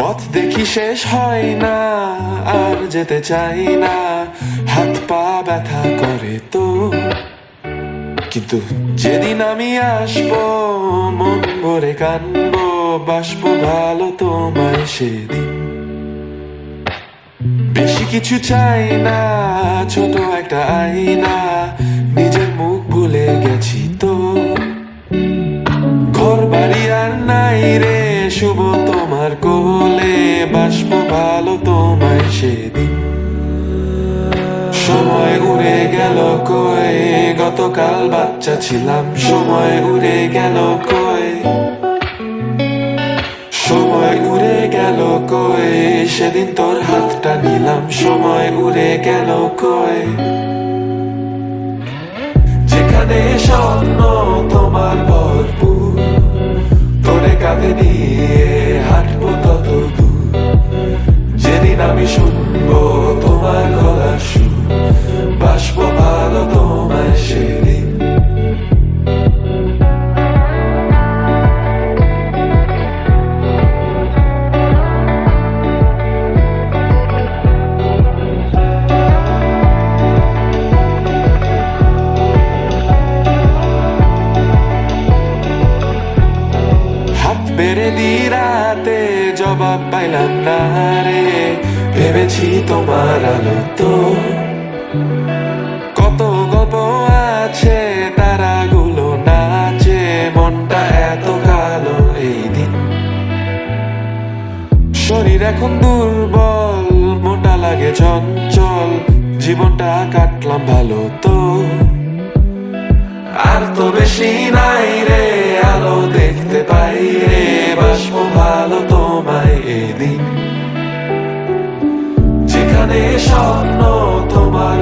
পথ দেখি শেষ হয় না, আর যেতে চাই না, হাত পা ব্যথা করে তো। কিন্তু যেদিন আমি আসবো, মন ভরে কানবো, বাসবো ভালো তোমায় সেদিন। বেশি কিছু চাই না, ছোট একটা আয়না, নিজের মুখ ভুলে গেছি তো। ঘর বাড়ি আর নাই রে, শুভ তোমার কোলে, বাসবো ভালো তোমায় সেদিন। সময় উড়ে গেল কই, গতকাল বাচ্চা ছিলাম, সময় উড়ে গেল কই। সময় উড়ে গেল কই, সেদিন তোর হাতটা নিলাম, সময় উড়ে গেল কই। যেখানে স্বপ্ন তোমার ভরপুর, তোরে কাঁধে নিয়ে হাঁটবো তত দূর। যেদিন আমি শুনবো তোমার গলার সুর, বাসবো ভালো তোমায় সেদিন। বেড়ে দি রাতে, জবাব পাইলাম না রে, ভেবেছি তোমার আলো তো। কত গল্প আছে, তারাগুলো নাচে, মনটা এত কালো এই দিন। শরীর এখন দুর্বল, মোটা লাগে চঞ্চল, জীবনটা কাটলাম ভালো তো। আর তো বেশি নাই রে, আলো দেখতে পাই রে, বাসবো ভালো তোমায় এদিন। যেখানে স্বপ্ন তোমার